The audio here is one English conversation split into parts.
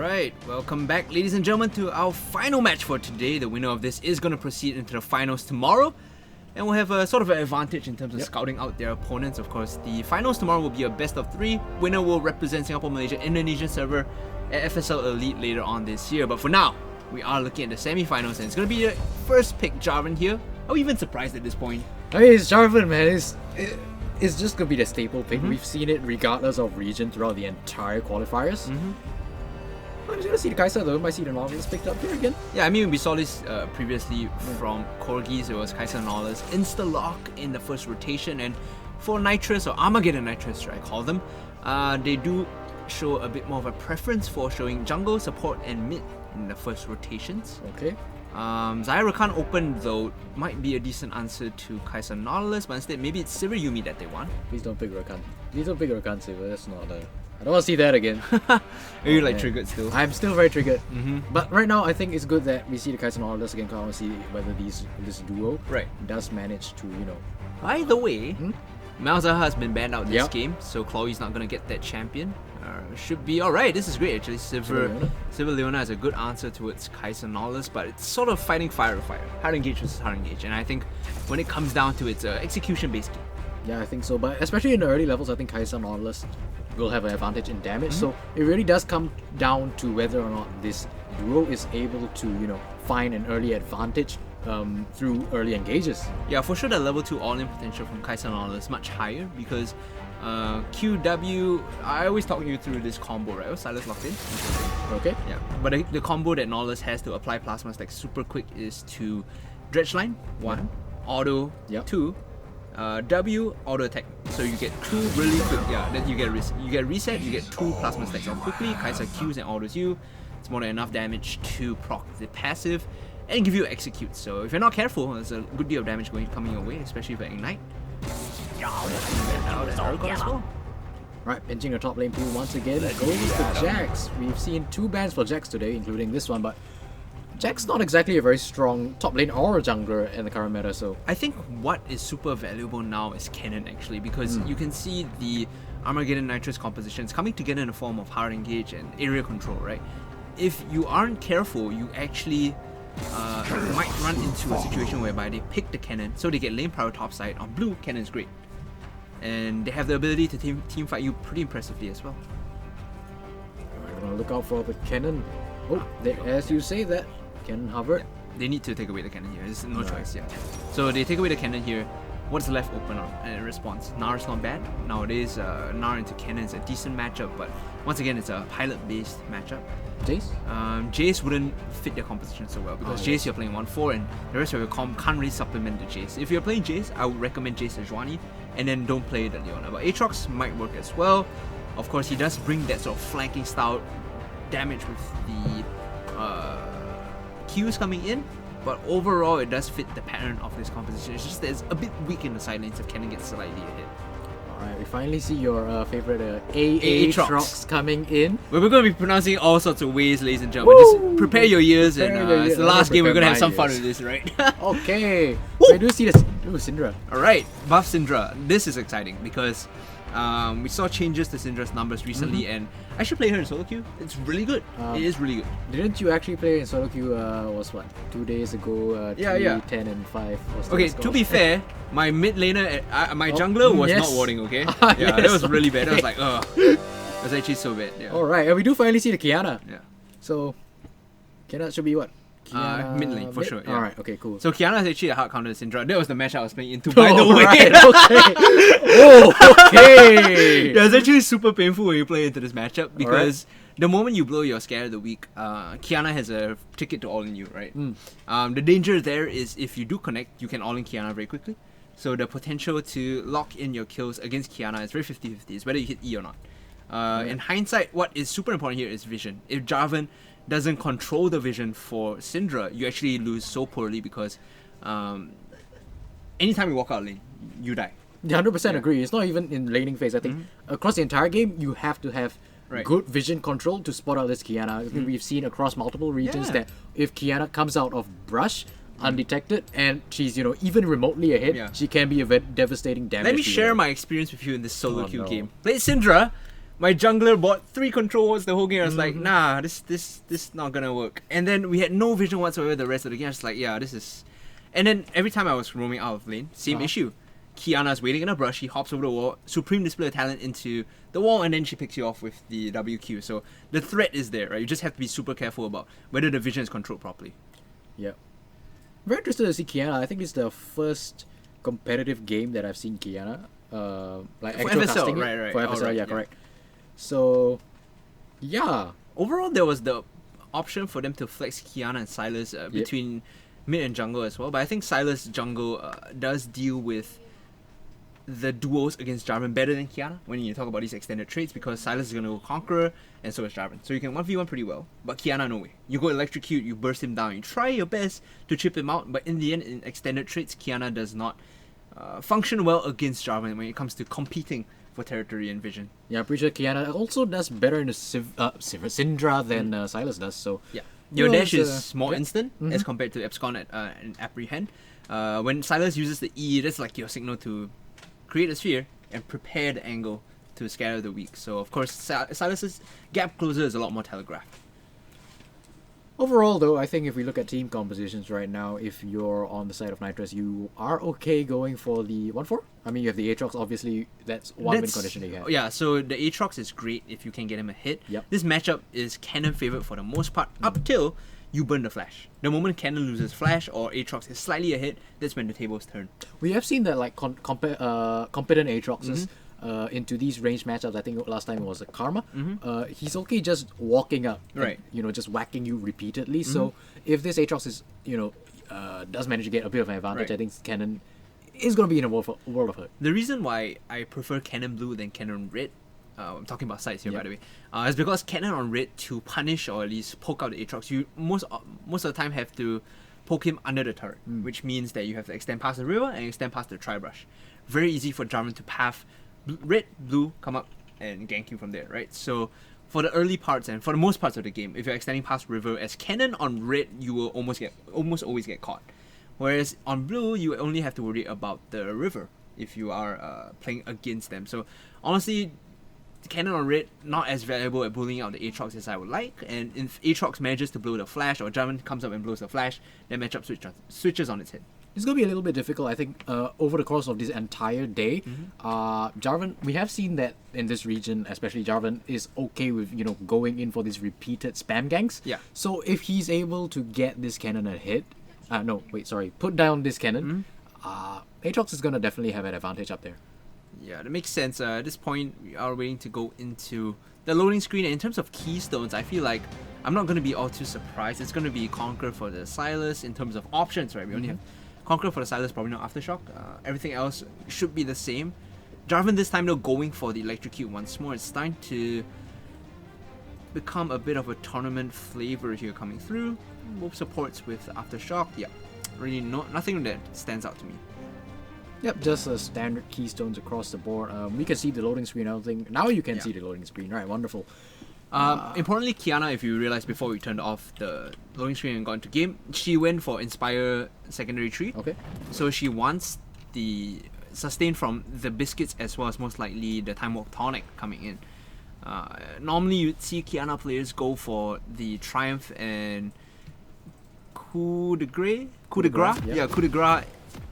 Alright, welcome back ladies and gentlemen to our final match for today. The winner of this is going to proceed into the finals tomorrow. And we'll have a sort of an advantage in terms of scouting out their opponents. Of course, the finals tomorrow will be a best of 3. Winner will represent Singapore, Malaysia, Indonesian server at FSL Elite later on this year. But for now, we are looking at the semi-finals and it's going to be the first pick Jarvan here. Are we even surprised at this point? I mean, it's Jarvan, man. It's just going to be the staple pick. We've seen it regardless of region throughout the entire qualifiers. I'm just going to see the Kai'Sa though. Might see the Nautilus picked up here again. Yeah, I mean, we saw this previously from Corgis. It was Kai'Sa and Nautilus insta-lock in the first rotation. And for Knightress, or AMGD.Knightress, should I call them, they do show a bit more of a preference for showing jungle, support, and mid in the first rotations. Okay. Zyra can't open though, might be a decent answer to Kai'Sa Nautilus, but instead maybe it's Sivir Yuumi that they want. Please don't pick Rakan. Please don't pick Rakan Sivir. That's not a... I don't want to see that again. Are you like triggered still? I'm still very triggered. But right now, I think it's good that we see the Kai'Sa Nautilus again. I want to see whether this duo does manage to, you know... By the way, Malzahar has been banned out this game, so Chloe's not going to get that champion. Should be alright. This is great actually. Sivir Leona is a good answer towards Kai'Sa Nautilus, but it's sort of fighting fire to fire. Hard engage versus hard engage, and I think when it comes down to its execution based game. Yeah, I think so. But especially in the early levels, I think Kai'Sa Nautilus will have an advantage in damage. So it really does come down to whether or not this duo is able to, you know, find an early advantage through early engages. Yeah, for sure the level 2 all-in potential from Kai'Sa Nautilus is much higher because QW, I always talk you through this combo, right? Oh, Silas locked in. Okay. Yeah, but the combo that Nautilus has to apply Plasma Stack super quick is to Dredge Line, 1, auto, 2, W, auto attack. So you get 2 really quick, then you get reset, you get 2 Plasma Stacks off quickly, Kai'Sa Qs and autos you. It's more than enough damage to proc the passive and give you execute. So if you're not careful, there's a good deal of damage coming your way, especially if you ignite. Right, pinching the top lane pool once again. Goes to Jax. We've seen 2 bans for Jax today, including this one, but Jax not exactly a very strong top lane or a jungler in the current meta, so... I think what is super valuable now is Cannon actually, because you can see the AMGD.Knightress compositions coming together in the form of hard engage and area control, right? If you aren't careful, you actually might run into a situation whereby they pick the Cannon, so they get lane power topside. On blue, Cannon's great. And they have the ability to team fight you pretty impressively as well. Alright, gonna look out for the Cannon. Oh, as you say that, Cannon hovered. Yeah, they need to take away the Cannon here, there's no choice, So they take away the Cannon here. What's left open in response? Gnar's not bad. Nowadays, Gnar into Cannon is a decent matchup, but once again, it's a pilot-based matchup. Jace? Jace wouldn't fit their composition so well because Jace you're playing 1-4 and the rest of your comp can't really supplement the Jace. If you're playing Jace, I would recommend Jace Sejuani and then don't play the Leona. But Aatrox might work as well. Of course, he does bring that sort of flanking style damage with the Qs coming in, but overall it does fit the pattern of this composition. It's just that it's a bit weak in the side lanes if Cannon gets slightly ahead. Alright, we finally see your favorite Aatrox coming in. We're going to be pronouncing all sorts of ways, ladies and gentlemen. Just prepare your ears, it's the last game. We're going to have some fun with this, right? Okay. We do see this. Ooh, Syndra. Alright, buff Syndra. This is exciting because we saw changes to Syndra's numbers recently, and I should play her in solo queue. It's really good. It is really good. Didn't you actually play in solo queue? Was what 2 days ago? 10 and 5. Okay, to be fair, my mid laner, my jungler was not warding. Okay, that was really bad. I was like, ugh, it was actually so bad. Yeah. All right, and we do finally see the Kiana. Yeah. So, Kiana should be what? Mid lane for sure. Yeah. Alright, okay, cool. So Kiana is actually a hard counter to Syndra. That was the match I was playing into, by the way. Right, okay. Yeah, it's actually super painful when you play into this matchup because the moment you blow your Scare of the Week, Kiana has a ticket to all-in you, right? The danger there is if you do connect, you can all-in Kiana very quickly. So the potential to lock in your kills against Kiana is very 50-50. It's whether you hit E or not. In hindsight, what is super important here is vision. If Jarvan doesn't control the vision for Syndra, you actually lose so poorly because anytime you walk out lane, you die. Yeah, 100% agree. It's not even in laning phase. I think across the entire game, you have to have good vision control to spot out this Kiana. We've seen across multiple regions that if Kiana comes out of brush undetected and she's, you know, even remotely ahead, she can be a devastating damage. Let me share my experience with you in this solo queue game. Played Syndra, My jungler bought 3 control wards the whole game. I was like, nah, this not gonna work. And then we had no vision whatsoever the rest of the game. I was like, yeah, this is... And then every time I was roaming out of lane, same issue. Kiana's waiting in a brush, she hops over the wall, supreme display of talent into the wall, and then she picks you off with the WQ. So the threat is there, right? You just have to be super careful about whether the vision is controlled properly. Yeah. Very interested to see Kiana. I think this is the first competitive game that I've seen Kiana. Like For actual FSL, casting right. For FSL, Right, yeah, correct. So, yeah. Overall, there was the option for them to flex Kiana and Silas between mid and jungle as well. But I think Silas jungle does deal with the duos against Jarvan better than Kiana when you talk about these extended traits, because Silas is going to go Conqueror and so is Jarvan. So you can 1v1 pretty well, but Kiana no way. You go Electrocute, you burst him down, you try your best to chip him out, but in the end, in extended traits, Kiana does not function well against Jarvan when it comes to competing for territory and vision. Yeah, I'm pretty sure Kiana also does better in the Syndra than Silas does, so... Yeah. Your Well, dash is more instant Mhm. as compared to Abscon and Apprehend. When Silas uses the E, that's like your signal to create a sphere and prepare the angle to scatter the weak. So of course, Silas's gap closer is a lot more telegraphed. Overall, though, I think if we look at team compositions right now, if you're on the side of Nitrous, you are okay going for the 1-4. I mean, you have the Aatrox, obviously, that's one win condition that you have. Yeah, so the Aatrox is great if you can get him a hit. Yep. This matchup is Cannon favored for the most part up till you burn the flash. The moment Cannon loses flash or Aatrox is slightly ahead, that's when the tables turn. We have seen that, like, competent Aatroxes into these range matchups. I think last time it was a Karma. He's okay just walking up, Right. and, just whacking you repeatedly. So if this Aatrox is, does manage to get a bit of an advantage, Right. I think Cannon is going to be in a world of hurt. The reason why I prefer Cannon Blue than Cannon Red, I'm talking about sides here, by the way, is because Cannon on Red, to punish or at least poke out the Aatrox, you most of the time have to poke him under the turret, which means that you have to extend past the river and extend past the Tri-Brush. Very easy for Jarvan to path red, blue, come up and gank you from there, right? So for the early parts and for the most parts of the game, if you're extending past river as Cannon on red, you will almost always get caught. Whereas on blue, you only have to worry about the river if you are playing against them. So honestly, Cannon on red, not as valuable at bullying out the Aatrox as I would like. And if Aatrox manages to blow the flash or Jarvan comes up and blows the flash, then matchup switches on its head. It's going to be a little bit difficult, I think, over the course of this entire day. Jarvan, we have seen that in this region, especially Jarvan, is okay with, going in for these repeated spam ganks. Yeah. So if he's able to get this cannon a hit, put down this cannon, Aatrox is going to definitely have an advantage up there. Yeah, that makes sense. At this point, we are waiting to go into the loading screen. And in terms of keystones, I feel like I'm not going to be all too surprised. It's going to be Conquer for the Silas in terms of options, right? We only have Conquer for the Silas, probably not Aftershock. Everything else should be the same. Jarvan this time though going for the Electrocute once more. It's starting to become a bit of a tournament flavor here coming through. Both supports with Aftershock. Yeah, really nothing that stands out to me. Yep, just standard keystones across the board. We can see the loading screen. I don't think now you can see the loading screen. Right, wonderful. Importantly, Kiana, if you realize before we turned off the loading screen and got into game, she went for Inspire Secondary Tree. Okay. So she wants the sustain from the biscuits as well as most likely the Time Warp Tonic coming in. Normally you'd see Kiana players go for the Triumph and Coup de Grace? Coup de Gras? Yeah, Coup de Gras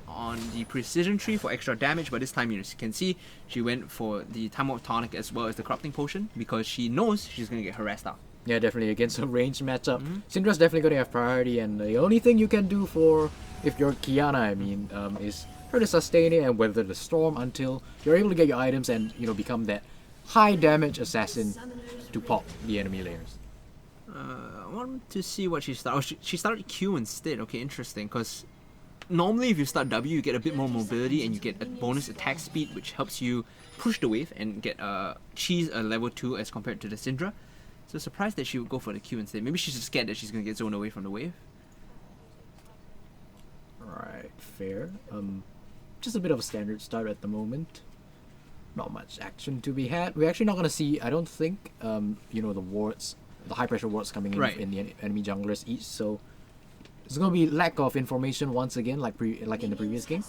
on the Precision Tree for extra damage, but this time you can see she went for the Time Warp Tonic as well as the Corrupting Potion because she knows she's going to get harassed out. Yeah, definitely against a ranged matchup. Syndra's definitely going to have priority, and the only thing you can do for, if you're Kiana, is try to sustain it and weather the storm until you're able to get your items and, become that high damage assassin to pop the enemy layers. I want to see what she started. Oh, she started Q instead. Okay, interesting, because normally if you start W, you get a bit more mobility and you get a bonus attack speed, which helps you push the wave and get cheese a level 2 as compared to the Syndra. So surprised that she would go for the Q instead. Maybe she's just scared that she's going to get zoned away from the wave. Right, fair. Just a bit of a standard start at the moment. Not much action to be had. We're actually not going to see, I don't think, the wards, the high pressure wards coming in in the enemy junglers each. So it's going to be lack of information once again, like in the previous game.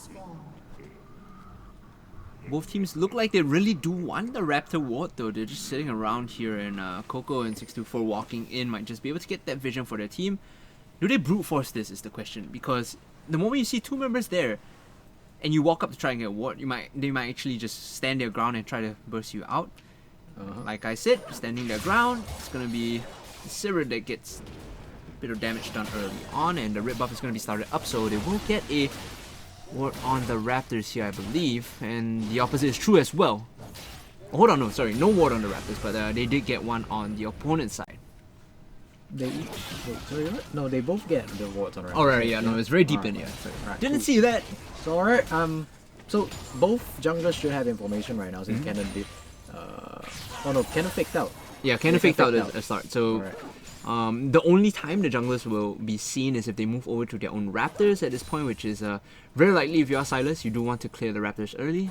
Both teams look like they really do want the Raptor ward though. They're just sitting around here, and Coco and 624 walking in might just be able to get that vision for their team. Do they brute force this is the question, because the moment you see two members there and you walk up to try and get a ward, they might actually just stand their ground and try to burst you out. Like I said, standing their ground, it's going to be Sirra that gets a bit of damage done early on, and the red buff is going to be started up, so they will get a ward on the Raptors here, I believe, and the opposite is true as well. Oh, hold on, no, sorry, no ward on the Raptors, but they did get one on the opponent's side. They sorry, what? No, they both get the wards on the Raptors. Oh, right, yeah, no, it's very deep in here. Right, Didn't see that. So, alright, so both junglers should have information right now since Cannon did. Oh no, Cannon faked out. Yeah, Cannon faked out at the start, so. Alright. The only time the junglers will be seen is if they move over to their own Raptors at this point, which is very likely if you are Silas, you do want to clear the Raptors early.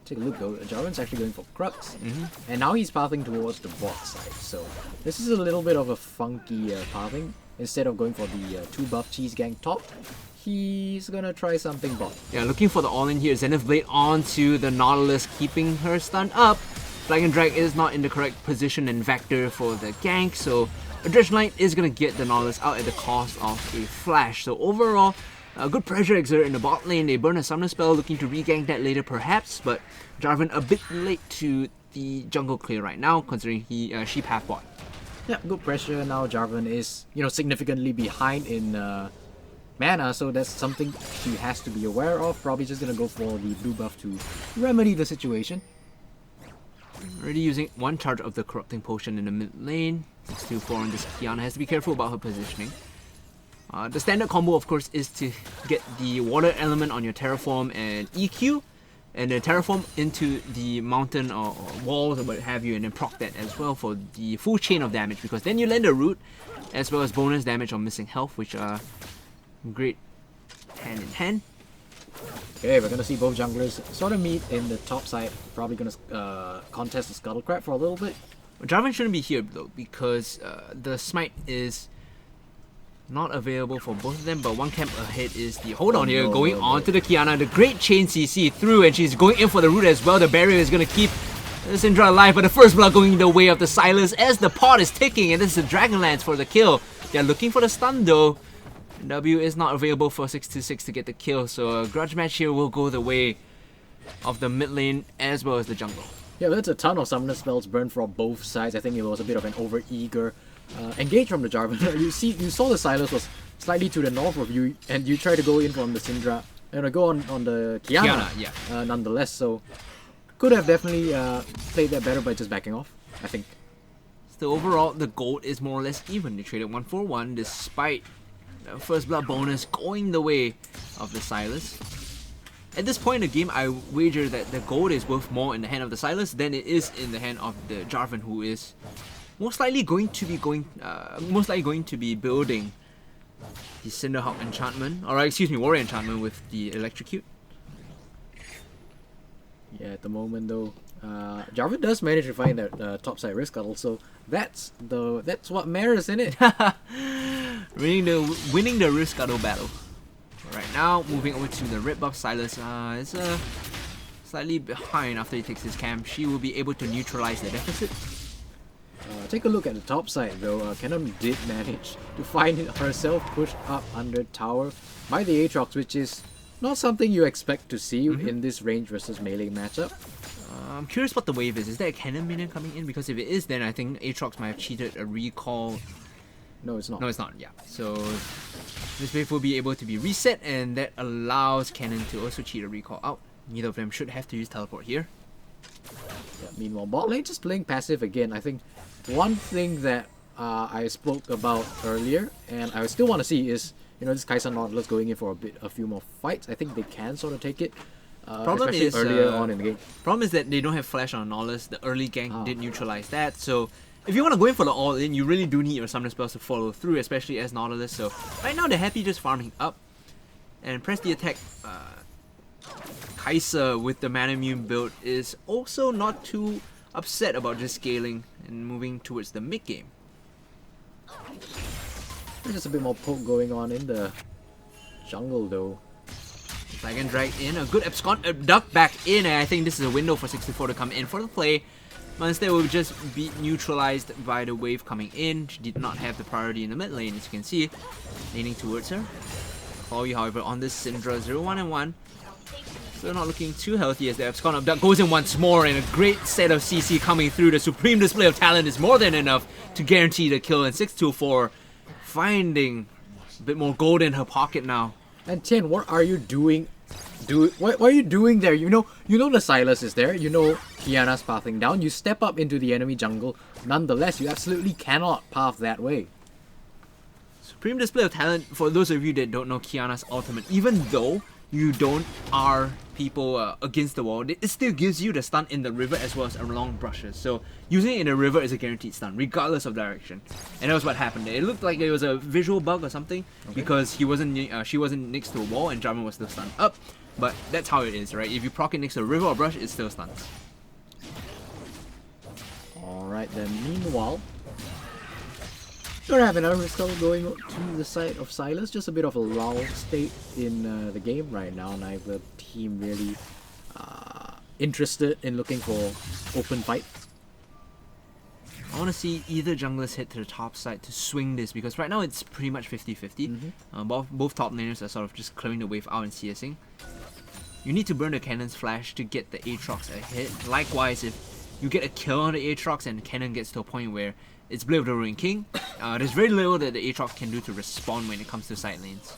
Take a look though, Jarvan's actually going for Crux, and now he's pathing towards the bot side, so this is a little bit of a funky pathing. Instead of going for the 2-buff cheese gang top, he's gonna try something bot. Yeah, looking for the all-in here, Zenith Blade onto the Nautilus, keeping her stunned up. Flag and Drag is not in the correct position and vector for the gank, so Adrenaline is going to get the Nautilus out at the cost of a flash. So overall, a good pressure exert in the bot lane. They burn a Summoner Spell, looking to regank that later perhaps, but Jarvan a bit late to the jungle clear right now, considering she path bot. Yeah, good pressure. Now Jarvan is, significantly behind in mana, so that's something she has to be aware of. Probably just going to go for the blue buff to remedy the situation. Already using one charge of the Corrupting Potion in the mid lane. 624 on this Kiana has to be careful about her positioning. The standard combo, of course, is to get the water element on your Terraform and EQ, and then Terraform into the mountain or walls or what have you, and then proc that as well for the full chain of damage, because then you land a root as well as bonus damage on missing health, which are great hand in hand. Okay, we're gonna see both junglers sort of meet in the top side. Probably gonna contest the Scuttle Crab for a little bit. Jarvan shouldn't be here though, because the smite is not available for both of them, but one camp ahead is the hold on here, going on to the Kiana. The great chain CC through, and she's going in for the root as well. The barrier is gonna keep Syndra alive, but the first blood going the way of the Silas as the pot is ticking, and this is the Dragonlance for the kill. They're looking for the stun though. W is not available for 626 to get the kill, so a grudge match here will go the way of the mid lane as well as the jungle. Yeah, that's a ton of summoner spells burned from both sides. I think it was a bit of an over-eager engage from the Jarvan. you saw the Silas was slightly to the north of you, and you tried to go in from the Syndra, and go on the Kiana, yeah. Nonetheless, so could have definitely played that better by just backing off, I think. So overall, the gold is more or less even. They traded 1 for 1 despite the first blood bonus going the way of the Silas. At this point in the game, I wager that the gold is worth more in the hand of the Silas than it is in the hand of the Jarvan, who is most likely going to be building the Cinderhawk enchantment, or excuse me, Warrior enchantment with the Electrocute. Yeah, at the moment though, Jarvan does manage to find that topside risk scuttle, so that's what matters in it. winning the risk scuttle battle. Right now, moving over to the red buff Silas is slightly behind after he takes his camp. She will be able to neutralize the deficit. Take a look at the top side though. Cannon did manage to find herself pushed up under tower by the Aatrox, which is not something you expect to see in this range versus melee matchup. I'm curious what the wave is. Is there a cannon minion coming in? Because if it is, then I think Aatrox might have cheated a recall. No, it's not. No, it's not, yeah. So this wave will be able to be reset, and that allows Cannon to also cheat a recall out. Neither of them should have to use teleport here. Yeah, meanwhile, bot lane just playing passive again. I think one thing that I spoke about earlier, and I still want to see is, this Kai'Sa Nautilus going in for a few more fights. I think they can sort of take it. Problem especially is earlier on in the game. Problem is that they don't have flash on Nautilus. The early gank did neutralize that, so if you want to go in for the all-in, you really do need your summoner spells to follow through, especially as Nautilus. So right now they're happy just farming up and press the attack. Kai'Sa with the Manamune build is also not too upset about just scaling and moving towards the mid game. There's just a bit more poke going on in the jungle though. Flag and drag in. A good abduct back in, and I think this is a window for 64 to come in for the play. But instead will just be neutralized by the wave coming in. She did not have the priority in the mid lane, as you can see. Leaning towards her. Chloe, however, on this Syndra, 0-1 and 1. Still not looking too healthy as the abscond abduct goes in once more, and a great set of CC coming through. The supreme display of talent is more than enough to guarantee the kill, and 624 finding a bit more gold in her pocket now. And Tian, what are you doing? What are you doing there? You know the Silas is there. You know Qiyana's pathing down. You step up into the enemy jungle. Nonetheless, you absolutely cannot path that way. Supreme display of talent, for those of you that don't know Qiyana's ultimate, even though you don't R people against the wall, it still gives you the stun in the river as well as along brushes. So using it in the river is a guaranteed stun, regardless of direction. And that was what happened there. It looked like it was a visual bug or something, because she wasn't next to a wall and Jarvan was still stunned up. But that's how it is, right? If you proc it next to a river or brush, it still stuns. Alright then, meanwhile, don't have another crystal going to the side of Silas. Just a bit of a lull state in the game right now. Neither team really interested in looking for open fights. I want to see either junglers head to the top side to swing this, because right now it's pretty much 50-50. Both top laners are sort of just clearing the wave out and CSing. You need to burn the cannon's flash to get the Aatrox ahead. Likewise, if you get a kill on the Aatrox and the cannon gets to a point where it's Blade of the Ruined King, there's very little that the Aatrox can do to respond when it comes to side lanes.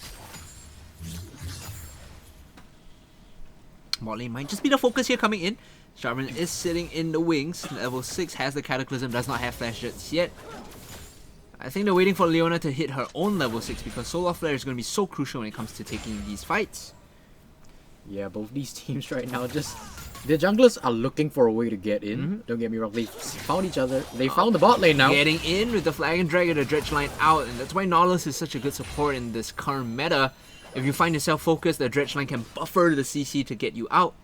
Bot lane might just be the focus here coming in. Jarvan is sitting in the wings. Level 6 has the Cataclysm, does not have flash jets yet. I think they're waiting for Leona to hit her own level 6, because Solar Flare is going to be so crucial when it comes to taking these fights. Yeah, both these teams right now just... The junglers are looking for a way to get in. Don't get me wrong, they found each other. They found the bot lane now. Getting in with the flag and drag and the dredge line out, and that's why Nautilus is such a good support in this current meta. If you find yourself focused, the dredge line can buffer the CC to get you out.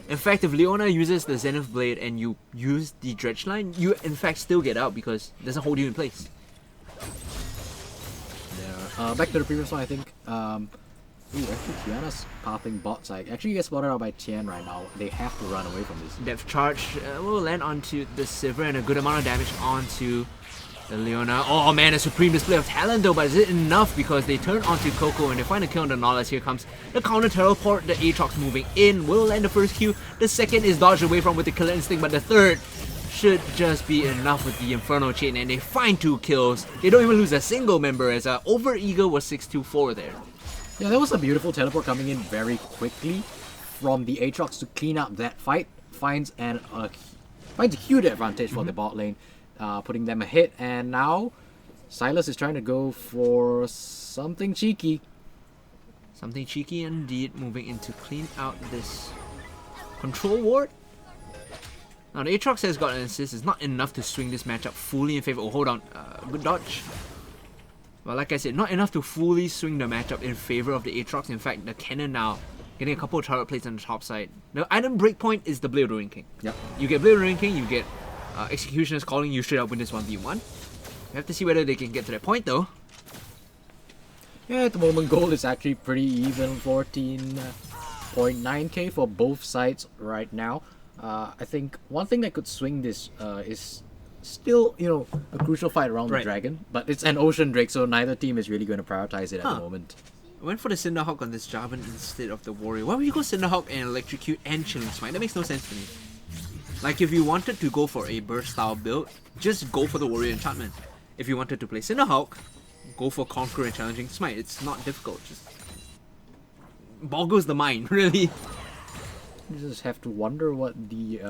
In fact, if Leona uses the Zenith Blade and you use the dredge line, you in fact still get out because it doesn't hold you in place. Yeah. Back to the previous one, I think. Actually, Qiyana's pathing bot side. Actually, gets spotted out by Tian right now. They have to run away from this. Depth charge will land onto the Sivir and a good amount of damage onto the Leona. Oh man, a supreme display of talent though, but is it enough? Because they turn onto Coco and they find a kill on the Nautilus. Here comes the counter teleport. The Aatrox moving in will land the first Q. The second is dodged away from with the Killer Instinct, but the third should just be enough with the Inferno Chain, and they find 2 kills. They don't even lose a single member, as Over Eagle was 6-2-4 there. Yeah, that was a beautiful teleport coming in very quickly from the Aatrox to clean up that fight. Finds a huge advantage for the bot lane, putting them ahead. And now Silas is trying to go for something cheeky. Something cheeky indeed, moving in to clean out this control ward. Now the Aatrox has got an assist. It's not enough to swing this matchup fully in favor. Oh, hold on, good dodge. Well, like I said, not enough to fully swing the matchup in favor of the Aatrox. In fact, the cannon now getting a couple of turret plates on the top side. The item breakpoint is the Blade of the Ruined King. Yep. You get Blade of the Ruined King, you get Executioners calling you straight up win this 1v1. You have to see whether they can get to that point though. Yeah, at the moment gold is actually pretty even, 14.9k for both sides right now. I think one thing that could swing this is still, a crucial fight around the dragon, but it's an Ocean Drake, so neither team is really going to prioritize it at the moment. I went for the Cinderhawk on this Jarvan instead of the Warrior. Why would you go Cinderhawk and Electrocute and Chilling Smite? That makes no sense to me. Like, if you wanted to go for a burst style build, just go for the Warrior enchantment. If you wanted to play Cinderhawk, go for Conquer and Challenging Smite. It's not difficult, just boggles the mind, really. You just have to wonder what the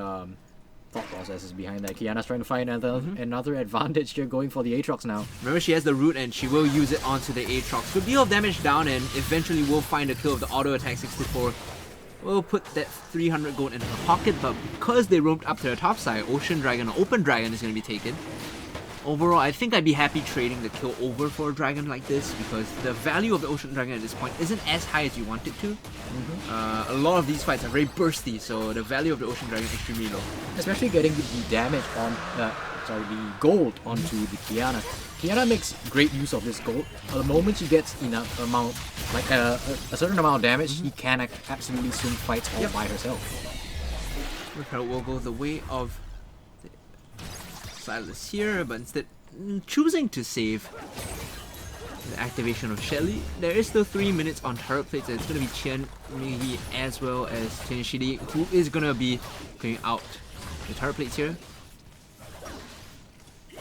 thought process is behind that. Qiyana's trying to find another advantage here, going for the Aatrox now. Remember, she has the root and she will use it onto the Aatrox. Good deal of damage down, and eventually will find a kill of the auto attack 64. We'll put that 300 gold in her pocket, but because they roamed up to the top side, Ocean Dragon or Open Dragon is going to be taken. Overall, I think I'd be happy trading the kill over for a dragon like this, because the value of the Ocean Dragon at this point isn't as high as you want it to. A lot of these fights are very bursty, so the value of the Ocean Dragon is extremely low. Especially getting the damage on, the gold onto the Qiyana. Qiyana makes great use of this gold. The moment she gets enough amount like a certain amount of damage, she can absolutely swing fights all by herself. Rift Herald will go the way of Silas here, but instead choosing to save the activation of Shelly. There is still 3 minutes on turret plates, and it's going to be Chen Migi as well as Tenshiri who is going to be going out the turret plates here.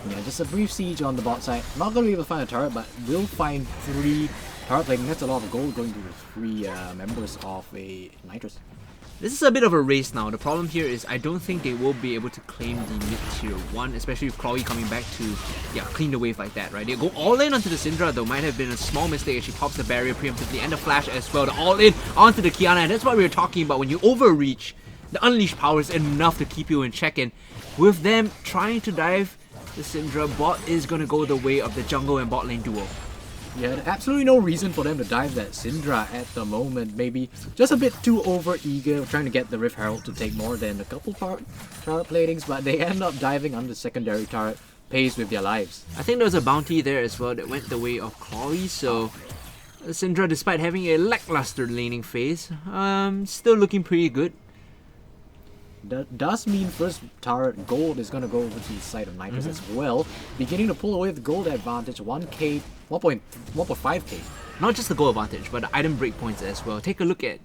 Yeah, just a brief siege on the bot side. Not going to be able to find a turret, but we'll find 3 turret plating. That's a lot of gold going to the 3 members of a Nitrous. This is a bit of a race now. The problem here is I don't think they will be able to claim the mid-tier 1, especially with Corgi coming back to clean the wave like that, right? They go all in onto the Syndra, though might have been a small mistake as she pops the barrier preemptively and the flash as well. The all in onto the Kiana, and that's what we were talking about. When you overreach, the unleashed power is enough to keep you in check, and with them trying to dive the Syndra, bot is going to go the way of the jungle and bot lane duo. Yeah, absolutely no reason for them to dive that Syndra at the moment. Maybe just a bit too over-eager, trying to get the Rift Herald to take more than a couple turret platings, but they end up diving on the secondary turret, pays with their lives. I think there was a bounty there as well that went the way of Corgi, so Syndra, despite having a lackluster laning phase, still looking pretty good. That does mean first turret gold is going to go over to the side of Nitrous as well, beginning to pull away with the gold advantage, 1k, 1.5k. Not just the gold advantage, but the item breakpoints as well. Take a look at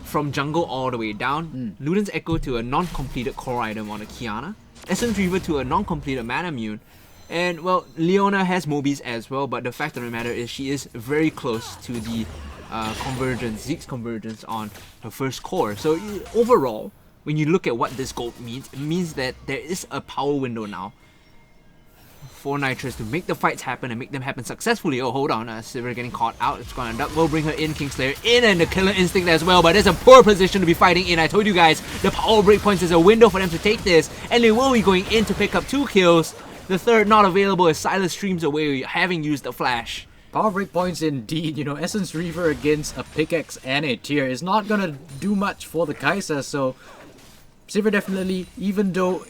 from jungle all the way down, Luden's Echo to a non-completed core item on a Kiana, Essence Reaver to a non-completed Manamune, and well, Leona has Mobies as well, but the fact of the matter is she is very close to the convergence, Zeke's convergence on her first core. So overall, when you look at what this gold means, it means that there is a power window now for Nitrous to make the fights happen and make them happen successfully. Oh, hold on, Sivir getting caught out. It's gonna duck. We'll bring her in, Kingslayer in, and the Killer Instinct as well. But it's a poor position to be fighting in. I told you guys, the power breakpoints is a window for them to take this, and they will be going in to pick up 2 kills. The third not available as Silas streams away, having used the flash. Power breakpoints indeed. You know, Essence Reaver against a pickaxe and a tier is not gonna do much for the Kai'Sa, so Sivir definitely, even though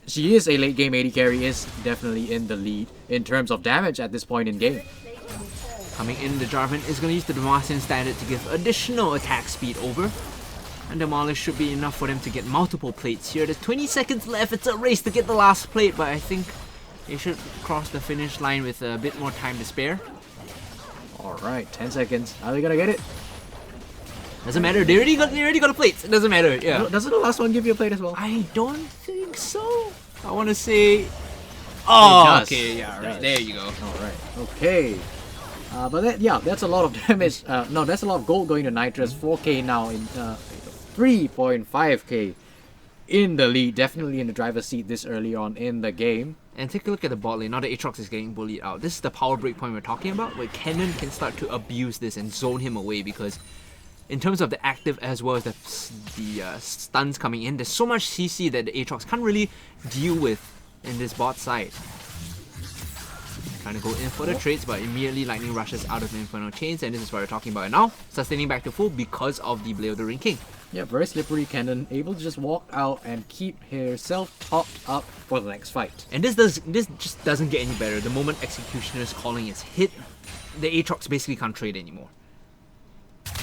she is a late game AD carry, is definitely in the lead in terms of damage at this point in game. Coming in, the Jarvan is going to use the Demacian standard to give additional attack speed over. And Demolish should be enough for them to get multiple plates here. There's 20 seconds left. It's a race to get the last plate, but I think they should cross the finish line with a bit more time to spare. Alright, 10 seconds. Are they gonna get it? Doesn't matter. They already got a plate. It doesn't matter. Yeah. Doesn't the last one give you a plate as well? I don't think so. I want to say. Oh, okay. Yeah. Right. There you go. All right. Okay. But that's a lot of damage. No, that's a lot of gold going to Nitrous. 4k now in 3.5k in the lead. Definitely in the driver's seat this early on in the game. And take a look at the bot lane. Now the Aatrox is getting bullied out. This is the power break point we're talking about, where Kennen can start to abuse this and zone him away, because in terms of the active as well as the stuns coming in, there's so much CC that the Aatrox can't really deal with in this bot side. Trying to go in for the trades, but immediately Lightning rushes out of the Infernal Chains, and this is what we're talking about now. Sustaining back to full because of the Blade of the Ring King. Yeah, very slippery Kennen, able to just walk out and keep herself topped up for the next fight. And this just doesn't get any better. The moment Executioner's calling is hit, the Aatrox basically can't trade anymore.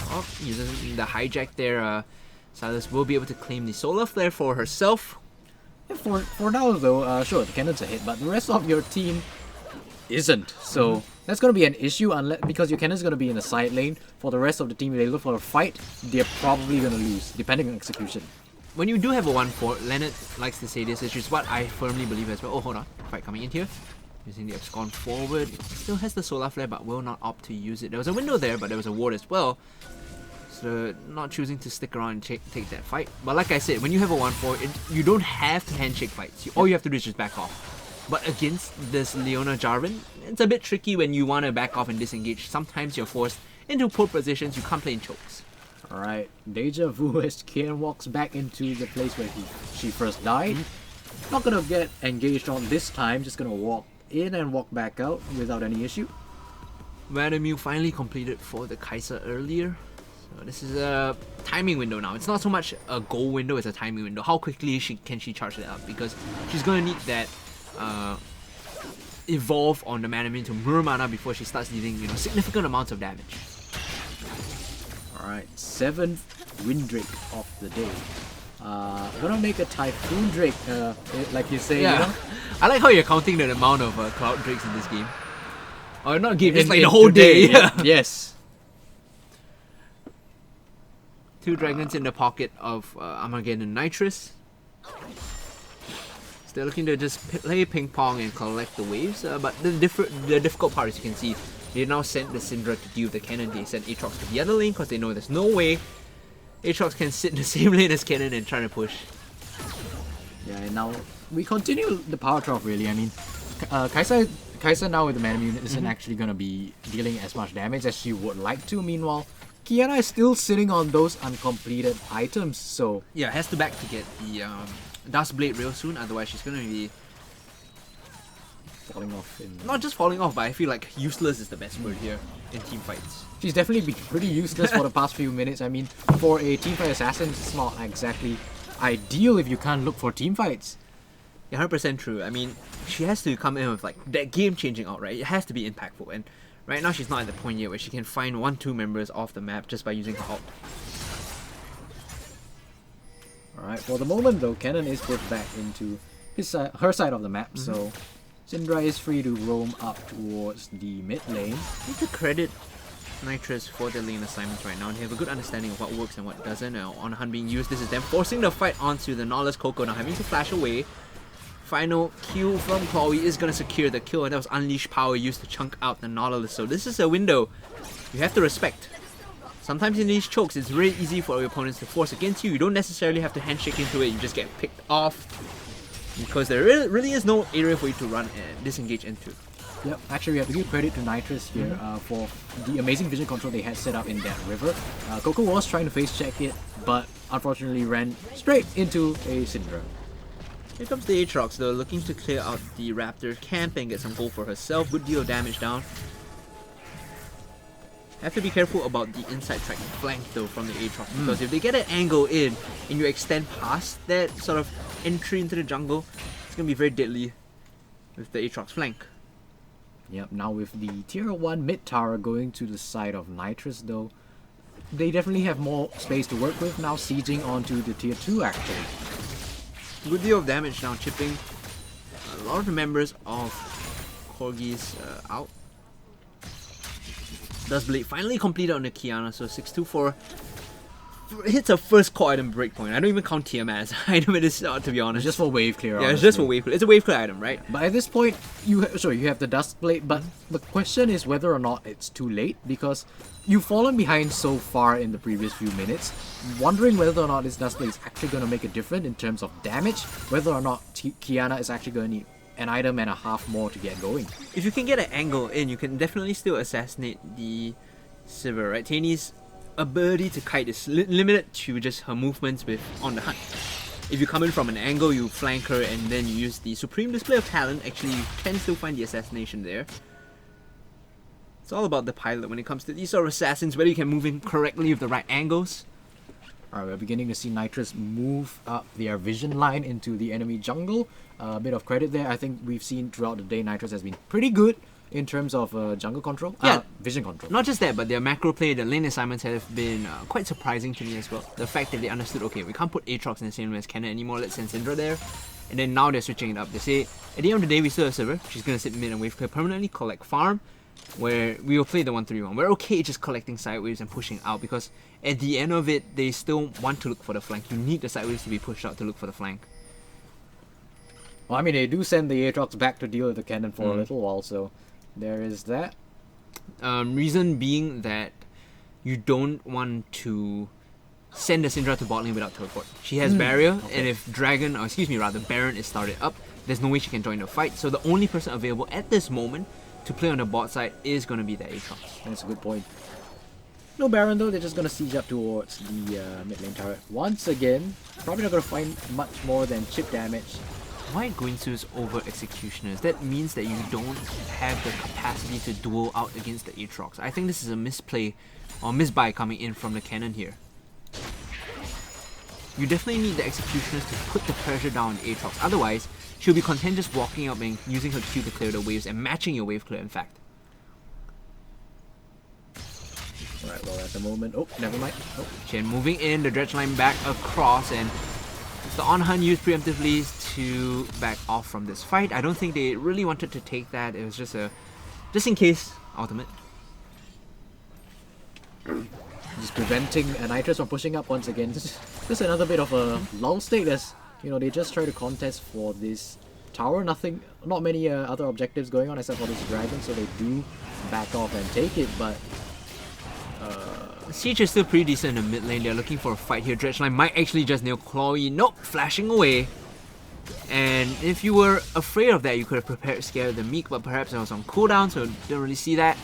Oh, using the hijack there, Silas will be able to claim the Solar Flare for herself. Yeah, for now though, sure, the Kennen's a hit, but the rest of your team isn't. So that's going to be an issue because your Kennen's going to be in the side lane. For the rest of the team, if they look for a fight, they're probably going to lose, depending on execution. When you do have a 1-4, Leonard likes to say this, which is what I firmly believe as well. Oh, hold on. Fight coming in here. Using the Abscond forward. Still has the Solar Flare, but will not opt to use it. There was a window there, but there was a ward as well. So not choosing to stick around and take that fight. But like I said, when you have a 1-4, you don't have to handshake fights. All you have to do is just back off. But against this Leona Jarvan, it's a bit tricky when you want to back off and disengage. Sometimes you're forced into poor positions. You can't play in chokes. Alright, Deja Vu as Kian walks back into the place where she first died. Not gonna get engaged on this time, just gonna walk in and walk back out without any issue. Vladimir finally completed for the Kai'Sa earlier. So this is a timing window now. It's not so much a goal window, it's a timing window. How quickly can she charge that up? Because she's gonna need that evolve on the Manamune to Murmana before she starts dealing significant amounts of damage. Alright, 7th Wind Drake of the day. Gonna make a Typhoon Drake, like you say, Yeah. you know? I like how you're counting the amount of Cloud Drakes in this game. Or not game, it's like In the whole today, day. yeah. Yes. 2 dragons in the pocket of AMGD.Knightress. So they're looking to just play ping pong and collect the waves, but the difficult part, as you can see, they now sent the Syndra to deal with the cannon. They sent Aatrox to the other lane because they know there's no way Aatrox can sit in the same lane as cannon and try to push. Yeah, and now we continue the power trough really. I mean, Kai'Sa now with the mana unit isn't actually going to be dealing as much damage as she would like to. Meanwhile, Qiyana is still sitting on those uncompleted items, so... Yeah, has to back to get the Dust Blade real soon, otherwise she's going to be... falling off in... Not just falling off, but I feel like useless is the best word here in team fights. She's definitely been pretty useless for the past few minutes. I mean, for a teamfight assassin, it's not exactly ideal if you can't look for teamfights. Yeah, 100% true. I mean, she has to come in with like that game-changing out, right? It has to be impactful, and right now she's not at the point yet where she can find 1-2 members off the map just by using her ult. Alright, for the moment though, Cannon is pushed back into her side of the map, so Syndra is free to roam up towards the mid lane. I need to credit Nitrous for their lane assignments right now. They have a good understanding of what works and what doesn't. On Hunt being used, this is them forcing the fight onto the Nautilus Coco, now having to flash away. Final Q from Corgi is going to secure the kill, and that was Unleash Power used to chunk out the Nautilus. So this is a window you have to respect. Sometimes in these chokes, it's very easy for your opponents to force against you. You don't necessarily have to handshake into it, you just get picked off. Because there really is no area for you to run and disengage into. Yep, actually we have to give credit to Nitrous here for the amazing vision control they had set up in that river. Coco was trying to face check it, but unfortunately ran straight into a Syndra. Here comes the Aatrox though, looking to clear out the Raptor camp and get some gold for herself. Good deal of damage down. Have to be careful about the inside track flank though from the Aatrox, because if they get an angle in and you extend past that sort of entry into the jungle, it's going to be very deadly with the Aatrox flank. Yep, now with the tier 1 mid tower going to the side of Nitrous though, they definitely have more space to work with now, sieging onto the tier 2 actually. Good deal of damage now, chipping a lot of the members of Corgi's out. Dust Blade finally completed on the Qiyana, so 624 hits a first core item breakpoint. I don't even count TM as item, it is to be honest. Just for wave clear. Yeah, it's just for wave clear. It's a wave clear item, right? But at this point, you have the Dust Blade, but the question is whether or not it's too late, because you've fallen behind so far in the previous few minutes, wondering whether or not this Dust Blade is actually going to make a difference in terms of damage, whether or not Qiyana is actually going to need an item and a half more to get going. If you can get an angle in, you can definitely still assassinate the Sivir, right? Tainy's ability to kite is limited to just her movements on the hunt. If you come in from an angle, you flank her and then you use the supreme display of talent, actually you can still find the assassination there. It's all about the pilot when it comes to these sort of assassins, whether you can move in correctly with the right angles. Alright, we're beginning to see Nitrous move up their vision line into the enemy jungle. A bit of credit there. I think we've seen throughout the day Nitrous has been pretty good in terms of jungle control. Yeah. Vision control. Not just that, but their macro play, the lane assignments have been quite surprising to me as well. The fact that they understood, okay, we can't put Aatrox in the same way as Cannon anymore, let's send Syndra there. And then now they're switching it up. They say, at the end of the day, we still have Sivir. She's going to sit mid and wave clear permanently, collect farm, where we will play the 1-3-1. We're okay just collecting sideways and pushing out, because at the end of it, they still want to look for the flank. You need the sideways to be pushed out to look for the flank. Well, I mean, they do send the Aatrox back to deal with the cannon for a little while, so there is that. Reason being that you don't want to send the Syndra to bot lane without teleport. She has barrier, and if Baron is started up, there's no way she can join the fight. So the only person available at this moment to play on the bot side is going to be the Aatrox. That's a good point. No Baron though, they're just going to siege up towards the mid lane turret. Once again, probably not going to find much more than chip damage. Why Guinsoo's over Executioners? That means that you don't have the capacity to duel out against the Aatrox. I think this is a misplay or misbuy coming in from the cannon here. You definitely need the Executioners to put the pressure down on the Aatrox. Otherwise, she'll be content just walking up and using her Q to clear the waves and matching your wave clear, in fact. Alright, well at the moment... Oh, never mind. Oh. Chen moving in, the dredge line back across, and the on-hunt used preemptively to back off from this fight. I don't think they really wanted to take that. It was just a... just in case ultimate. Just preventing a Nitrous from pushing up once again. Just another bit of a lull state as, you know, they just try to contest for this tower. Not many other objectives going on except for this dragon, so they do back off and take it, but... Siege is still pretty decent in the mid lane. They're looking for a fight here. Dredgeline might actually just nail Chloe. Nope, flashing away. And if you were afraid of that, you could have prepared Scare the Meek, but perhaps it was on cooldown, so didn't really see that.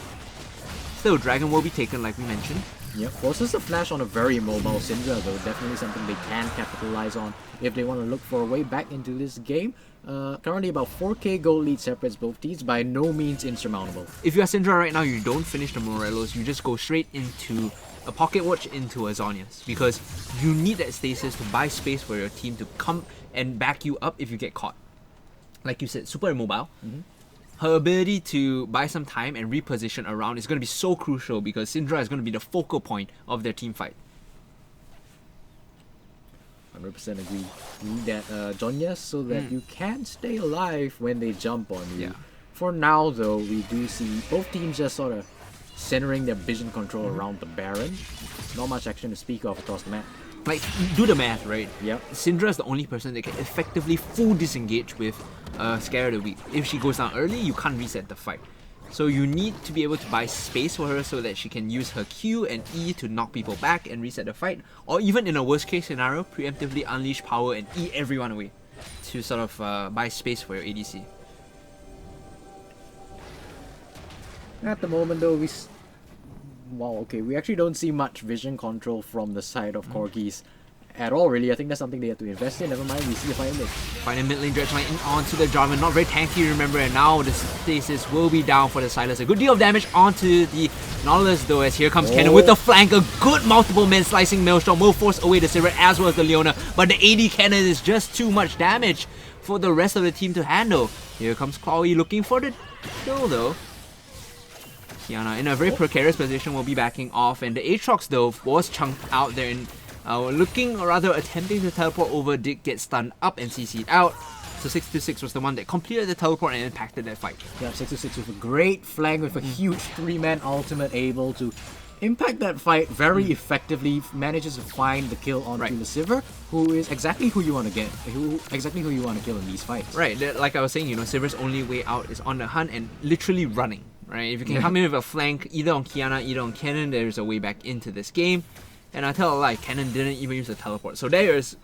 Still, Dragon will be taken like we mentioned. Yep, forces a flash on a very mobile Syndra though, definitely something they can capitalize on if they want to look for a way back into this game. Currently about 4k gold lead separates both teams, by no means insurmountable. If you're Syndra right now, you don't finish the Morelos, you just go straight into a Pocket Watch into a Zhonya's, because you need that stasis to buy space for your team to come and back you up if you get caught. Like you said, super immobile. Her ability to buy some time and reposition around is going to be so crucial because Syndra is going to be the focal point of their team fight. 100% agree. You need that Zhonya's so that you can stay alive when they jump on you. Yeah. For now though, we do see both teams just sort of centering their vision control around the Baron. Not much action to speak of across the map. Like, do the math, right? Yep. Syndra is the only person that can effectively full disengage with Scare of the Week. If she goes down early, you can't reset the fight. So you need to be able to buy space for her so that she can use her Q and E to knock people back and reset the fight. Or even in a worst case scenario, preemptively unleash power and E everyone away to sort of buy space for your ADC. At the moment though, we actually don't see much vision control from the side of Corgis at all really. I think that's something they have to invest in. Never mind, we see a fight in this. Find a mid lane dredge line in onto the Jarvan, not very tanky, remember, and now the stasis will be down for the Silas. A good deal of damage onto the Nautilus though, as here comes Cannon with the flank. A good multiple men slicing Maelstrom will force away the Sivir as well as the Leona, but the AD Cannon is just too much damage for the rest of the team to handle. Here comes Chloe looking for the kill though. Kiana in a very precarious position will be backing off, and the Aatrox though was chunked out there and attempting to teleport over, did get stunned up and CC'd out. So 626 was the one that completed the teleport and impacted that fight. Yeah, 626 with a great flank with a huge 3-man ultimate able to impact that fight very effectively, manages to find the kill onto the Sivir, who is exactly who you want to get, exactly who you want to kill in these fights. Right, like I was saying, you know, Sivir's only way out is on the hunt and literally running. Right, if you can come in with a flank either on Kiana, either on Cannon, there's a way back into this game. And I tell a lie, Cannon didn't even use the teleport, so there's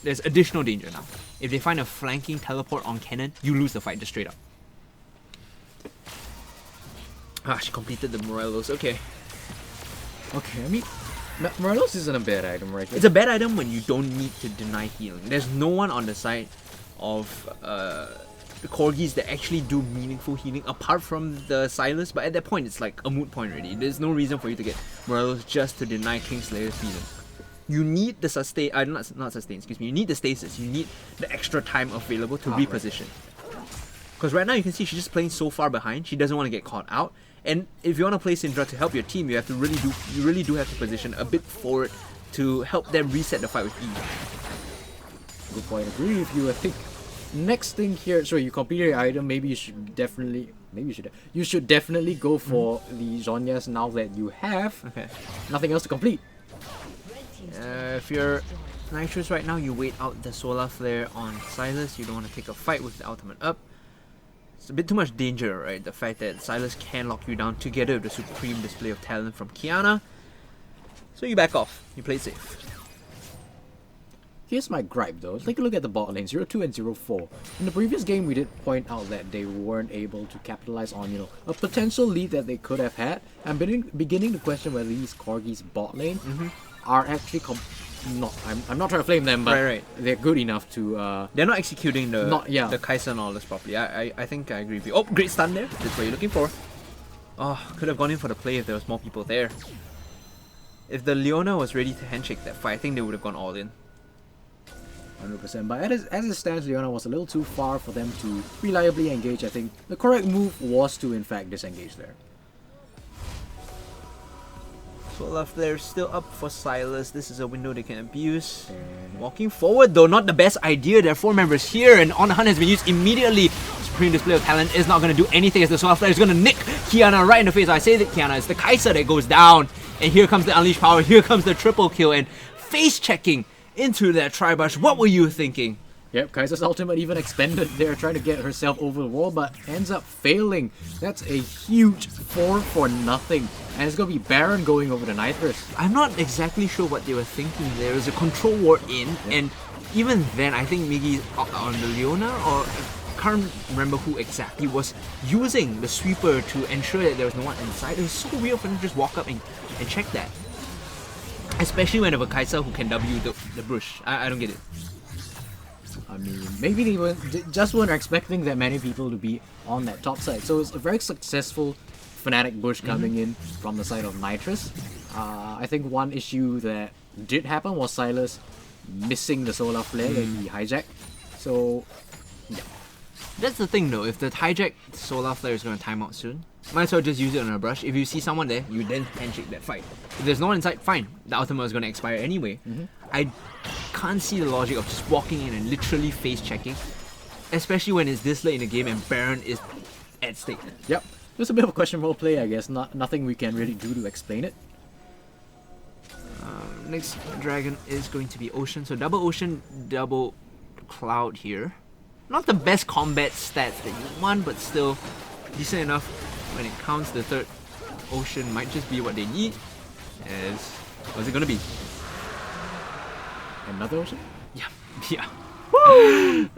additional danger now. If they find a flanking teleport on Cannon, you lose the fight just straight up. Ah, she completed the Morelos. Okay, I mean, Morelos isn't a bad item, right? It's a bad item when you don't need to deny healing. There's no one on the side of Corgis that actually do meaningful healing apart from the Silas, but at that point it's like a moot point already. There's no reason for you to get Morelos just to deny Kingslayer's healing. You need the sustain, not sustain, excuse me, you need the stasis, you need the extra time available to reposition. Because right now you can see she's just playing so far behind, she doesn't want to get caught out, and if you want to play Syndra to help your team, you really do have to position a bit forward to help them reset the fight with ease. Good point, agree with you. I think next thing here, so you completed your item, maybe you should definitely go for the Zhonya's now that you have nothing else to complete. If you're Nitrous right now, you wait out the Solar Flare on Silas. You don't want to take a fight with the ultimate up. It's a bit too much danger, right? The fact that Silas can lock you down together with the supreme display of talent from Kiana. So you back off. You play safe. Here's my gripe though. Take a look at the bot lane, 0-2 and 0-4. In the previous game, we did point out that they weren't able to capitalize on, you know, a potential lead that they could have had. I'm beginning to question whether these Corgis bot lane are actually I'm not trying to flame them, but they're good enough to they're not executing the Kai'Sa and all this properly. I think I agree with you. Oh, great stun there. That's what you're looking for. Oh, could have gone in for the play if there was more people there. If the Leona was ready to handshake that fight, I think they would have gone all in. 100%, but as it stands, Leona was a little too far for them to reliably engage. I think the correct move was to in fact disengage there. Solar Flare still up for Silas. This is a window they can abuse. Walking forward though, not the best idea. There are 4 members here and On Hunt has been used immediately. Supreme Display of Talent is not going to do anything as the Solar Flare is going to nick Kiana right in the face. I say that Kiana, it's the Kai'Sa that goes down. And here comes the Unleashed Power, here comes the triple kill and face checking into that Tribush. What were you thinking? Yep, Kai'Sa's ultimate even expended there, trying to get herself over the wall, but ends up failing. That's a huge 4 for nothing. And it's going to be Baron going over the Knightress. I'm not exactly sure what they were thinking. There was a control ward in, and even then, I think Miggy on the Leona, or I can't remember who exactly, was using the sweeper to ensure that there was no one inside. It was so weird for them to just walk up and check that. Especially when you have a Kai'Sa who can W the brush. I don't get it. I mean, maybe they just weren't expecting that many people to be on that top side. So it's a very successful Fnatic push coming in from the side of Knightress. I think one issue that did happen was Silas missing the Solar Flare and the hijack. So, yeah. That's the thing though, if the hijack Solar Flare is going to time out soon, might as well just use it on a brush. If you see someone there, you then handshake that fight. If there's no one inside, fine. The ultimate is going to expire anyway. I can't see the logic of just walking in and literally face checking, especially when it's this late in the game and Baron is at stake. Yep. It's a bit of a questionable play, I guess. Nothing we can really do to explain it. Next dragon is going to be Ocean. So double Ocean, double Cloud here. Not the best combat stats that you want, but still decent enough when it counts. The third Ocean might just be what they need. As what's it gonna be? Another Ocean? Yeah, yeah. Woo!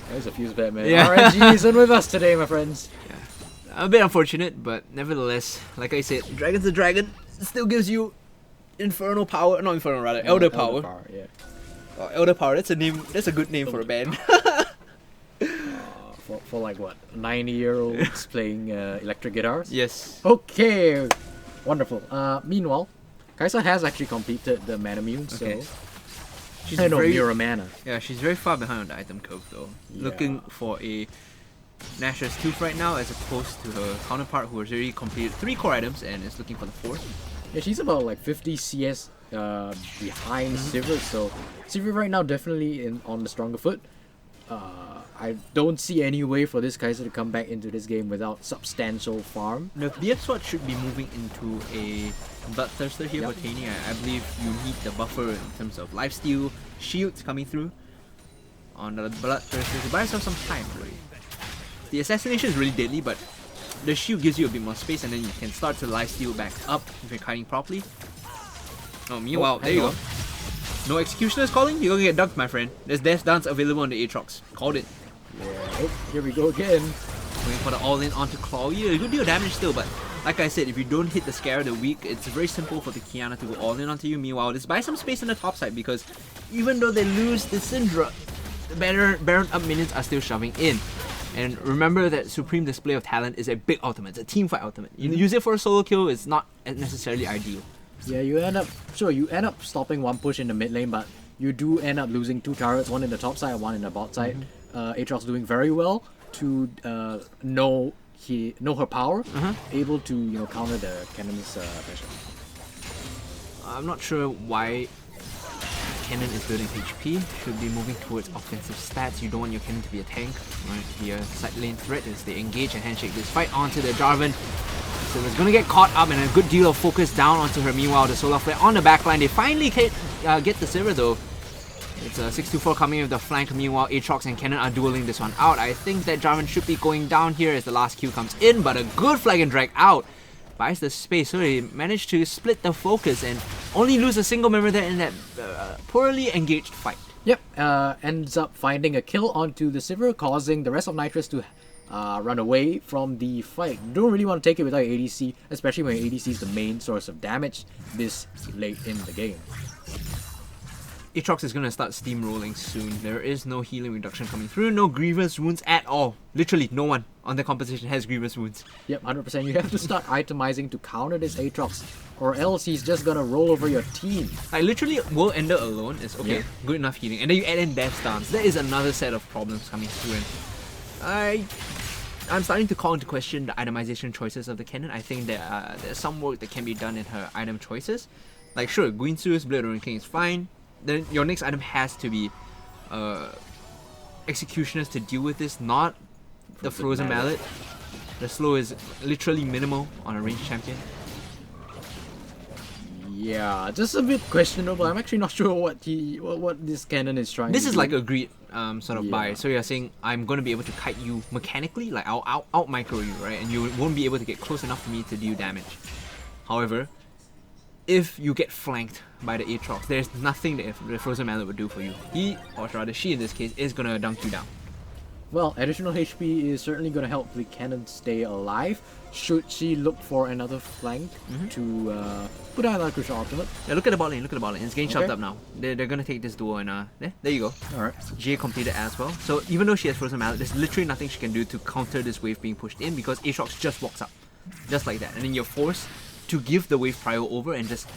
There's a fuse bet, man. Yeah. RNG isn't with us today, my friends. Yeah. A bit unfortunate, but nevertheless, like I said, Dragon's the Dragon. It still gives you Infernal Power, not Infernal rather, Elder Power. Yeah. Elder Power, that's a name, that's a good name for a band. For like what, 90-year-olds playing electric guitars? Yes. Okay, wonderful. Meanwhile, Kai'Sa has actually completed the mana mune, Okay. so She's I know very, Mirror Mana. yeah, she's very far behind on the item curve though. Looking for a Nashor's Tooth right now as opposed to her counterpart who has already completed 3 core items and is looking for the 4th. Yeah, she's about like 50 CS behind Sivir, so Sivir right now definitely on the stronger foot. I don't see any way for this Kai'Sa to come back into this game without substantial farm. The BF Sword should be moving into a Bloodthirster here for Taney. I believe you need the buffer in terms of lifesteal, shields coming through on the Bloodthirster to buy yourself some time. Really. The assassination is really deadly, but the shield gives you a bit more space and then you can start to lifesteal back up if you're kiting properly. Oh, meanwhile, there you go. No Executioner's calling? You're gonna get dunked, my friend. There's Death Dance available on the Aatrox. Called it. Yeah. Oh, here we go again. Waiting for the all-in onto Claw. Yeah, a good deal of damage still, but like I said, if you don't hit the Scare of the week, it's very simple for the Kiana to go all-in onto you. Meanwhile, just buy some space on the top side because even though they lose the Syndra, the Baron up minions are still shoving in. And remember that Supreme Display of Talent is a big ultimate. It's a team fight ultimate. You use it for a solo kill, it's not necessarily ideal. Yeah, you end up stopping one push in the mid lane, but you do end up losing 2 turrets, one in the top side, one in the bot side. Aatrox doing very well to know her power, able to counter the cannon's pressure. I'm not sure why Cannon is building HP. Should be moving towards offensive stats. You don't want your Cannon to be a tank, right? To be a side lane threat as they engage and handshake this fight onto the Jarvan. So it's gonna get caught up and a good deal of focus down onto her. Meanwhile, the Solar Flare on the backline. They finally get the Sivir though. It's a 6-2-4 coming with the flank. Meanwhile, Aatrox and Cannon are dueling this one out. I think that Jarvan should be going down here as the last Q comes in, but a good flag and drag out buys the space. So they managed to split the focus and only lose a single member there in that poorly engaged fight. Yep, ends up finding a kill onto the Sivir, causing the rest of Nitrous to run away from the fight. Don't really want to take it without ADC, especially when ADC is the main source of damage this late in the game. Aatrox is going to start steamrolling soon. There is no healing reduction coming through, no grievous wounds at all. Literally no one on the composition has grievous wounds. Yep, 100%. You have to start itemizing to counter this Aatrox, or else he's just gonna roll over your team. Like literally, World Ender alone is okay, good enough healing. And then you add in Death Stance. There is another set of problems coming through. And I'm starting to call into question the itemization choices of the Kennen. I think there's some work that can be done in her item choices. Like sure, Guinsu's Blade Orange King is fine. Then your next item has to be Executioners to deal with this, not the Frozen Mallet. The slow is literally minimal on a ranged champion. Yeah, just a bit questionable. I'm actually not sure what this Kennen is trying. This to is do. like a greed sort of buy. So you're saying I'm going to be able to kite you mechanically, like I'll out micro you, right? And you won't be able to get close enough for me to deal damage. However, if you get flanked by the Aatrox, there's nothing that the Frozen Mallet would do for you. He, or rather she in this case, is going to dunk you down. Well, additional HP is certainly going to help the Kennen stay alive. Should she look for another flank to put out another crucial ultimate? Yeah, look at the bot lane, look at the bot lane. It's getting shoved up now. They're going to take this duo and there you go. Alright. Jay completed as well. So even though she has Frozen Mallet, there's literally nothing she can do to counter this wave being pushed in because Aatrox just walks up. Just like that. And then you're forced to give the wave prio over and just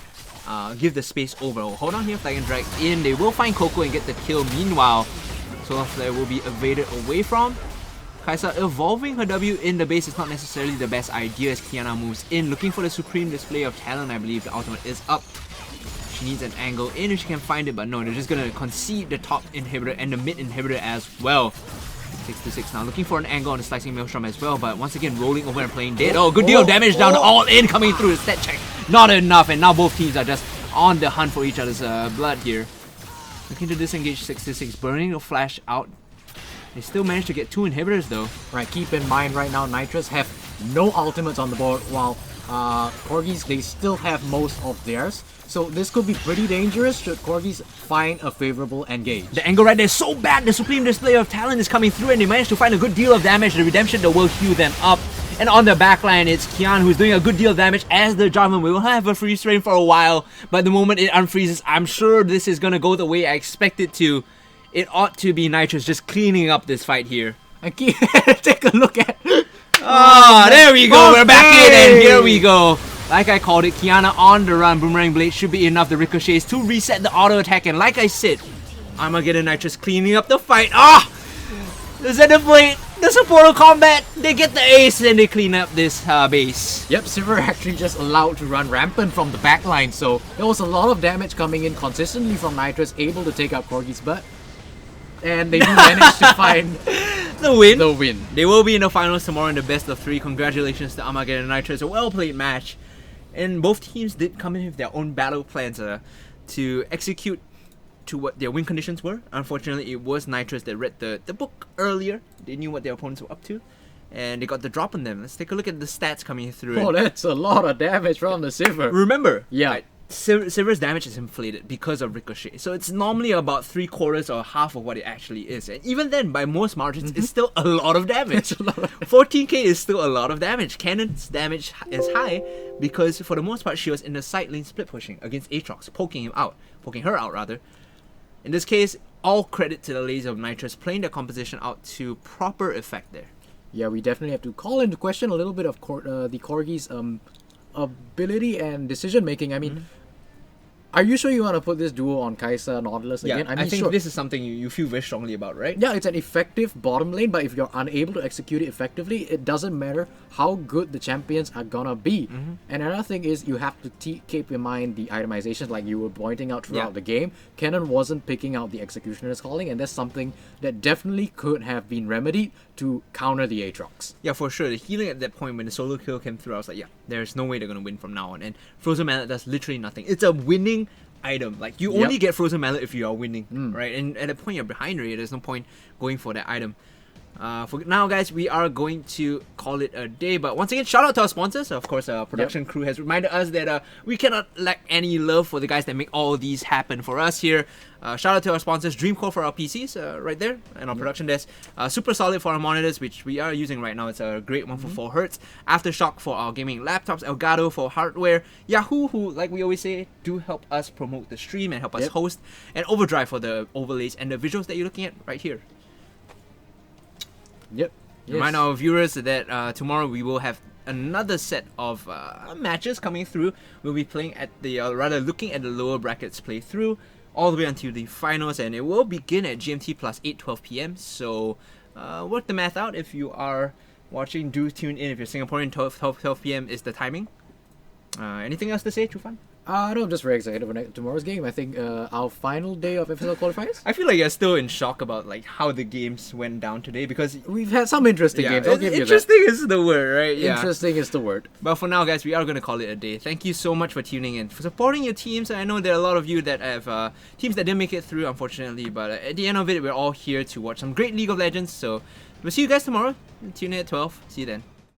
give the space over. Hold on here, Flag and Drag in. They will find Coco and get the kill. Meanwhile, Solar Flare will be evaded away from. Kai'Sa evolving her W in the base is not necessarily the best idea as Qiyana moves in, looking for the supreme display of talent. I believe the ultimate is up. She needs an angle in if she can find it, but no, they're just gonna concede the top inhibitor and the mid inhibitor as well. 6-6 now, looking for an angle on the Slicing Maelstrom as well, but once again rolling over and playing dead. Oh, good deal of damage down, all in coming through the stat check. Not enough, and now both teams are just on the hunt for each other's blood here. Looking to disengage 6-6, burning the flash out. They still managed to get 2 inhibitors though. Right, keep in mind right now Nitrous have no ultimates on the board while Corgis, they still have most of theirs. So this could be pretty dangerous should Corgis find a favorable engage. The angle right there is so bad. The supreme display of talent is coming through and they managed to find a good deal of damage. The redemption that will heal them up. And on the backline, it's Kian who's doing a good deal of damage as the Jarvan will have a freeze frame for a while. But the moment it unfreezes, I'm sure this is going to go the way I expect it to. It ought to be Nitrous just cleaning up this fight here. And take a look at... Oh, there we go. We're back in and here we go. Like I called it, Qiyana on the run. Boomerang Blade should be enough. The ricochets to reset the auto attack. And like I said, AMGD.Knightress cleaning up the fight. Ah! The Zenith Blade, the supporter combat, they get the ace and they clean up this base. Yep, Sivir actually just allowed to run rampant from the backline. So there was a lot of damage coming in consistently from Nitrous, able to take out Corgi's butt. And they do manage to find the win. The win. They will be in the finals tomorrow in the best of 3. Congratulations to AMGD.Knightress. A well-played match. And both teams did come in with their own battle plans to execute to what their win conditions were. Unfortunately, it was Nitrous that read the book earlier. They knew what their opponents were up to. And they got the drop on them. Let's take a look at the stats coming through. Oh, that's a lot of damage from the Sivir. Remember, yeah. Sivir's damage is inflated because of Ricochet. So it's normally about 3/4 or half of what it actually is. And even then, by most margins, it's still a lot of damage. 14k is still a lot of damage. Cannon's damage is high because for the most part, she was in the side lane split pushing against Aatrox, poking her out rather. In this case, all credit to the ladies of Nitrous playing their composition out to proper effect there. Yeah, we definitely have to call into question a little bit of the Corgi's ability and decision making. I mean, are you sure you want to put this duo on Kai'Sa Nautilus again? I think this is something you feel very strongly about, right? Yeah, it's an effective bottom lane, but if you're unable to execute it effectively, it doesn't matter how good the champions are gonna be. And another thing is you have to keep in mind the itemizations like you were pointing out throughout the game. Kennen wasn't picking out the Executioner's calling, and that's something that definitely could have been remedied to counter the Aatrox. Yeah, for sure. The healing at that point when the solo kill came through, I was like, yeah, there's no way they're gonna win from now on. And Frozen Mallet does literally nothing. It's a winning item. Like, you only get Frozen Mallet if you are winning, right? And at the point you're behind already, there's no point going for that item. For now, guys, we are going to call it a day. But once again, shout out to our sponsors. Of course, our production crew has reminded us that we cannot lack any love for the guys that make all these happen for us here. Shout out to our sponsors, Dreamcore for our PCs, right there, and our production desk. Super Solid for our monitors, which we are using right now. It's a great one for 4Hz. Aftershock for our gaming laptops. Elgato for hardware. Yahoo, who, like we always say, do help us promote the stream and help us host. And Overdrive for the overlays and the visuals that you're looking at right here. Remind our viewers that tomorrow we will have another set of matches coming through. We'll be playing at the, rather looking at the lower brackets playthrough all the way until the finals, and it will begin at GMT plus 8:12 p.m. So work the math out. If you are watching, do tune in if you're Singaporean. 12 p.m. is the timing. Anything else to say, Chufan? No, I'm just very excited for tomorrow's game. I think our final day of FSL qualifiers. I feel like you're still in shock about like how the games went down today because We've had some interesting games. I'll give you that. Interesting is the word, right? Yeah. Interesting is the word. But for now, guys, we are going to call it a day. Thank you so much for tuning in, for supporting your teams. I know there are a lot of you that have teams that didn't make it through, unfortunately. But at the end of it, we're all here to watch some great League of Legends. So we'll see you guys tomorrow. Tune in at 12. See you then.